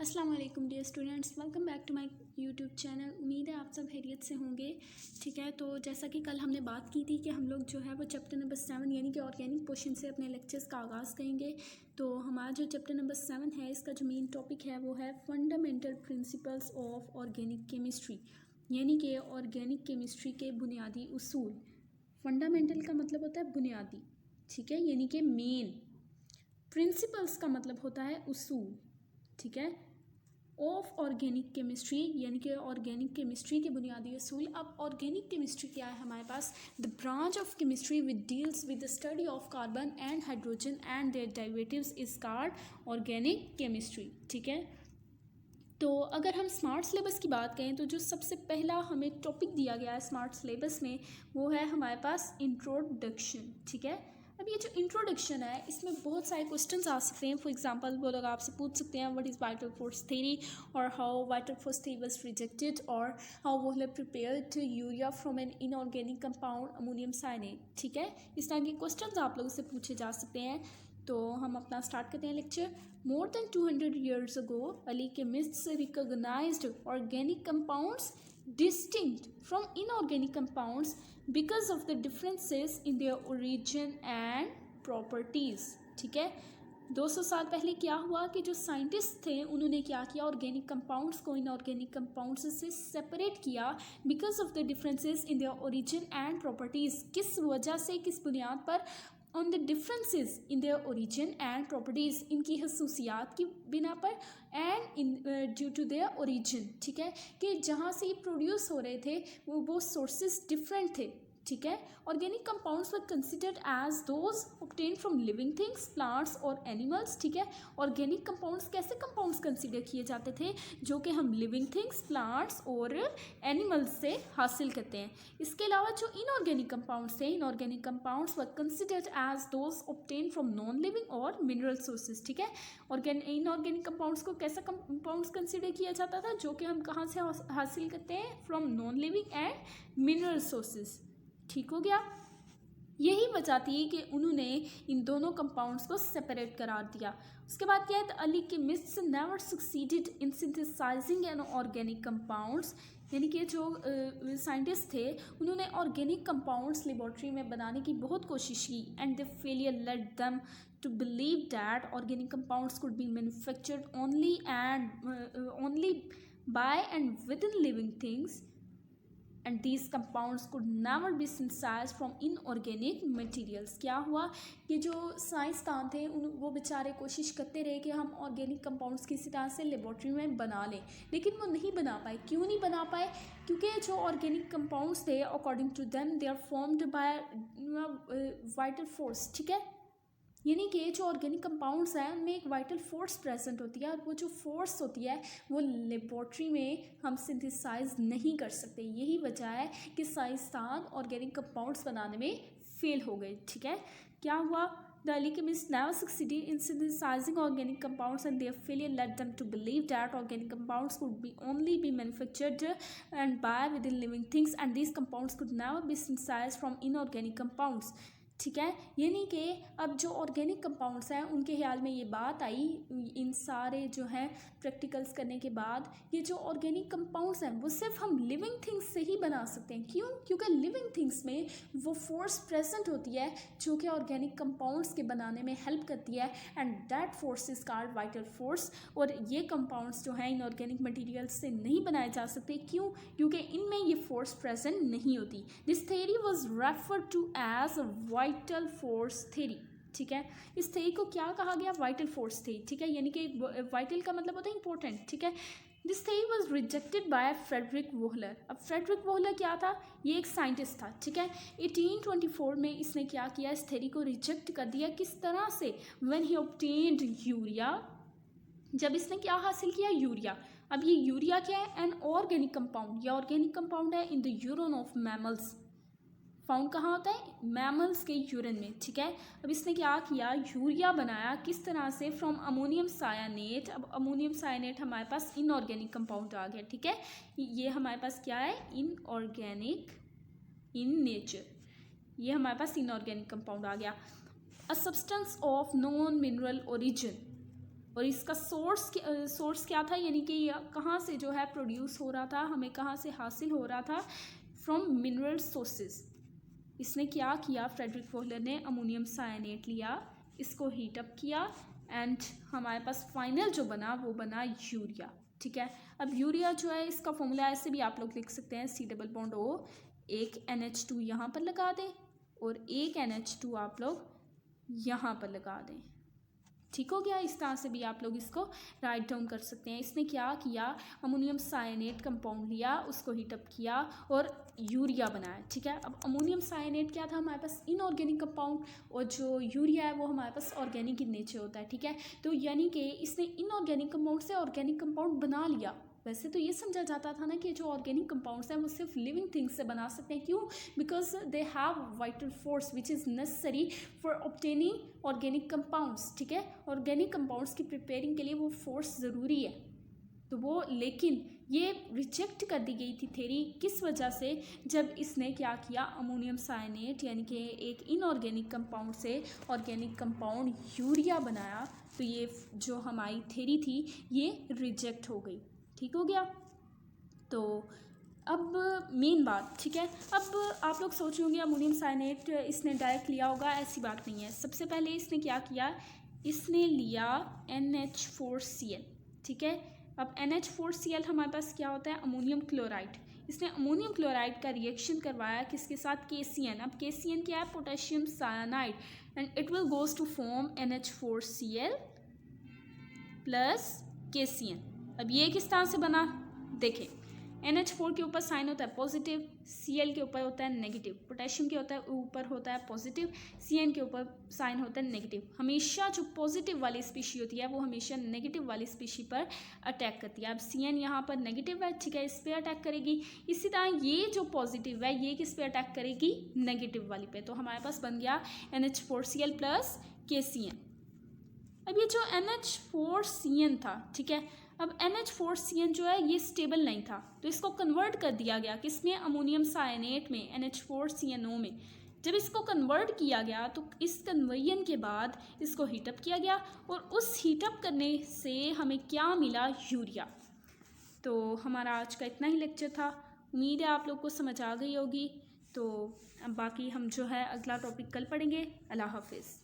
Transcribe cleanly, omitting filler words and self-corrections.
अस्सलाम वालेकुम dear students, welcome back to my YouTube channel. उम्मीद है आप सब खैरियत से होंगे। ठीक है, तो जैसा कि कल हमने बात की थी कि हम लोग जो है वो चैप्टर नंबर 7 यानी कि ऑर्गेनिक पोर्शन से अपने लेक्चर्स का आगाज़ करेंगे। तो हमारा जो चैप्टर नंबर 7 है, इसका जो मेन टॉपिक है वो है fundamental principles of organic chemistry, यानी कि ऑर्गेनिक केमिस्ट्री के बुनियादी उसूल। फंडामेंटल का मतलब होता है बुनियादी, ठीक है, यानी कि मेन। प्रिंसिपल्स का मतलब होता है उसूल, ठीक है, ऑफ ऑर्गेनिक केमिस्ट्री यानी कि ऑर्गेनिक केमिस्ट्री के बुनियादी असूल। अब ऑर्गेनिक केमिस्ट्री क्या है हमारे पास? The branch of chemistry which deals with the study of carbon and hydrogen and their derivatives is called organic chemistry. ठीक है, तो अगर हम स्मार्ट सिलेबस की बात करें तो जो सबसे पहला हमें टॉपिक दिया गया है स्मार्ट सिलेबस में वो है हमारे पास इंट्रोडक्शन। ठीक है, अब ये जो इंट्रोडक्शन है इसमें बहुत सारे क्वेश्चंस आ सकते हैं। फॉर एग्जांपल वो लोग आपसे पूछ सकते हैं what is vital force theory, और how vital force theory was rejected, और हाउ वो have prepared urea from an inorganic compound ammonium cyanate. ठीक है, इस तरह के क्वेश्चंस आप लोगों से पूछे जा सकते हैं। तो हम अपना स्टार्ट करते हैं lecture. More than 200 years ago, early chemists recognized organic compounds distinct from inorganic compounds because of the differences in their origin and properties. ठीक है, 200 साल पहले क्या हुआ कि जो साइंटिस्ट थे उन्होंने क्या किया, ऑर्गेनिक कंपाउंड्स को इनऑर्गेनिक कंपाउंड्स से सेपरेट किया because of the differences in their origin and properties. किस वजह से, किस बुनियाद पर? On the differences in their origin and properties, इनकी खसूसियात की बिना पर, and in due to their origin. ठीक है, कि जहाँ से ये प्रोड्यूस हो रहे थे वो सोर्सेज डिफरेंट थे। ठीक है, organic compounds were considered as those obtain from living things, plants और एनिमल्स। ठीक है, ऑर्गेनिक कंपाउंड्स कैसे कंपाउंड्स कंसिडर किए जाते थे? जो कि हम लिविंग थिंग्स, प्लांट्स और एनिमल्स से हासिल करते हैं। इसके अलावा जो इनऑर्गेनिक कंपाउंड्स थे, inorganic compounds were considered as those obtain from non living और मिनरल सोर्सेज। ठीक है, इनऑर्गेनिक कंपाउंड्स को कैसा कंपाउंड्स कंसिडर किया जाता था? जो कि हम कहाँ से हासिल करते हैं? From non living and mineral sources. ठीक हो गया, यही वजह थी कि उन्होंने इन दोनों कंपाउंड्स को सेपरेट करार दिया। उसके बाद क्या है, the early chemists never succeeded in synthesising an organic compounds, यानी कि जो साइंटिस्ट थे उन्होंने ऑर्गेनिक कंपाउंड्स लेबॉर्ट्री में बनाने की बहुत कोशिश की, and the failure led them to believe that organic compounds could be manufactured only by and within living things, and these compounds could never be synthesized from inorganic materials। क्या हुआ कि जो साइंसदान थे वो बेचारे कोशिश करते रहे कि हम ऑर्गेनिक कंपाउंड्स किसी तरह से लेबॉर्ट्री में बना लें, लेकिन वो नहीं बना पाए। क्यों नहीं बना पाए? क्योंकि जो ऑर्गेनिक कंपाउंड्स थे according to them they are formed by vital force. ठीक है, यानी कि जो ऑर्गेनिक कंपाउंड्स हैं उनमें एक वाइटल फोर्स प्रेजेंट होती है, और वो जो फोर्स होती है वो लेबॉर्ट्री में हम सिंथेसाइज नहीं कर सकते। यही वजह है कि साइंसदान ऑर्गेनिक कंपाउंड्स बनाने में फेल हो गए। ठीक है, क्या हुआ? The early chemists never succeeded in synthesizing organic compounds, and their failure led them to believe that organic compounds could only be manufactured and by within living things, and these compounds could never be synthesized from inorganic compounds। ठीक है, यानी कि अब जो organic compounds हैं उनके ख्याल में ये बात आई इन सारे जो हैं प्रैक्टिकल्स करने के बाद, ये जो ऑर्गेनिक कंपाउंड्स हैं वो सिर्फ हम लिविंग थिंग्स से ही बना सकते हैं। क्यों? क्योंकि लिविंग थिंग्स में वो फोर्स प्रेजेंट होती है जो कि ऑर्गेनिक कंपाउंड्स के बनाने में हेल्प करती है, and that force is called vital force. और ये कंपाउंड्स जो हैं इनऑर्गेनिक मटेरियल्स से नहीं बनाए जा सकते। क्यों? क्योंकि इनमें ये फोर्स प्रेजेंट नहीं होती। This theory was referred to as vital force theory. ठीक है, इस थ्योरी को क्या कहा गया? Vital force theory. ठीक है, यानी कि वाइटल का मतलब होता है इंपॉर्टेंट। ठीक है, this theory was rejected by Friedrich Wohler. अब फ्रेडरिक वोहलर क्या था? ये एक साइंटिस्ट था। ठीक है, 1824 में इसने क्या किया? इस थ्योरी को रिजेक्ट कर दिया। किस तरह से? व्हेन ही ऑब्टेन्ड यूरिया, जब इसने क्या हासिल किया? यूरिया। अब ये यूरिया क्या है? An organic compound. या ऑर्गेनिक कंपाउंड है in the urine of mammals. Found कहाँ होता है? मैमल्स के यूरिन में। ठीक है, अब इसने क्या किया? यूरिया बनाया। किस तरह से? From ammonium cyanate. अब अमोनियम सायानेट हमारे पास इनऑर्गेनिक कंपाउंड आ गया। ठीक है, ये हमारे पास क्या है? इनऑर्गेनिक इन नेचर, ये हमारे पास इनऑर्गेनिक कंपाउंड आ गया। A substance of non mineral origin. और इसका सोर्स क्या था, यानी कि कहाँ से जो है प्रोड्यूस हो रहा था, हमें कहाँ से हासिल हो रहा था, फ्रॉम मिनरल सोर्सेज। इसने क्या किया, फ्रेडरिक वोहलर ने अमोनियम साइनेट लिया, इसको हीट अप किया एंड हमारे पास फाइनल जो बना वो बना यूरिया। ठीक है, अब यूरिया जो है इसका फॉर्मूला ऐसे भी आप लोग लिख सकते हैं, C+O, एक NH2 यहाँ पर लगा दें और एक NH2 आप लोग यहाँ पर लगा दें। ठीक हो गया, इस तरह से भी आप लोग इसको राइट डाउन कर सकते हैं। इसने क्या किया, अमोनियम साइनेट कंपाउंड लिया, उसको हीटअप किया और यूरिया बनाया। ठीक है, अब अमोनियम साइनेट क्या था, हमारे पास इनऑर्गेनिक कंपाउंड, और जो यूरिया है वो हमारे पास ऑर्गेनिक इन नेचर होता है। ठीक है, तो यानी कि इसने इनऑर्गेनिक कंपाउंड से ऑर्गेनिक कंपाउंड बना लिया। वैसे तो ये समझा जाता था ना कि जो ऑर्गेनिक कंपाउंड्स हैं वो सिर्फ लिविंग थिंग्स से बना सकते हैं। क्यों? Because they have vital force which is necessary for obtaining organic compounds. ठीक है, ऑर्गेनिक कंपाउंड्स की प्रिपेयरिंग के लिए वो फोर्स ज़रूरी है। तो वो, लेकिन ये रिजेक्ट कर दी गई थी थ्योरी, किस वजह से, जब इसने क्या किया, अमोनियम साइनेट यानी कि एक इनऑर्गेनिक कंपाउंड से ऑर्गेनिक कंपाउंड यूरिया बनाया, तो ये जो हमारी थ्योरी थी ये रिजेक्ट हो गई। ठीक हो गया। तो अब मेन बात, ठीक है, अब आप लोग सोच होंगे अमोनियम साइनेट इसने डायरेक्ट लिया होगा, ऐसी बात नहीं है। सबसे पहले इसने क्या किया, इसने लिया NH4Cl। ठीक है, अब NH4Cl हमारे पास क्या होता है, अमोनियम क्लोराइड। इसने अमोनियम क्लोराइड का रिएक्शन करवाया किसके साथ, KCN। अब KCN क्या है, potassium cyanide, and it will goes to form NH4Cl plus KCN। अब ये किस तरह से बना, देखें, NH4 के ऊपर साइन होता है पॉजिटिव, Cl के ऊपर होता है नेगेटिव, पोटेशियम के ऊपर होता है पॉजिटिव, Cn के ऊपर साइन होता है नेगेटिव। हमेशा जो पॉजिटिव वाली स्पीशी होती है वो हमेशा नेगेटिव वाली स्पीशी पर अटैक करती है। अब Cn यहाँ पर नेगेटिव है, ठीक है, इस पर अटैक करेगी। इसी तरह ये जो पॉजिटिव है ये किस पे अटैक करेगी, नेगेटिव वाली पे। तो हमारे पास बन गया NH4Cl प्लस KCN। अब ये जो NH4Cn था, ठीक है, अब NH4Cn जो है ये स्टेबल नहीं था, तो इसको कन्वर्ट कर दिया गया किसमें, अमोनियम साइनेट में, NH4CnO में। जब इसको कन्वर्ट किया गया तो इस कन्वर्जन के बाद इसको हीटअप किया गया, और उस हीटअप करने से हमें क्या मिला, यूरिया। तो हमारा आज का इतना ही लेक्चर था, उम्मीद है आप लोग को समझ आ गई होगी। तो अब बाकी हम जो है अगला टॉपिक कल पढ़ेंगे। अल्लाह हाफिज़।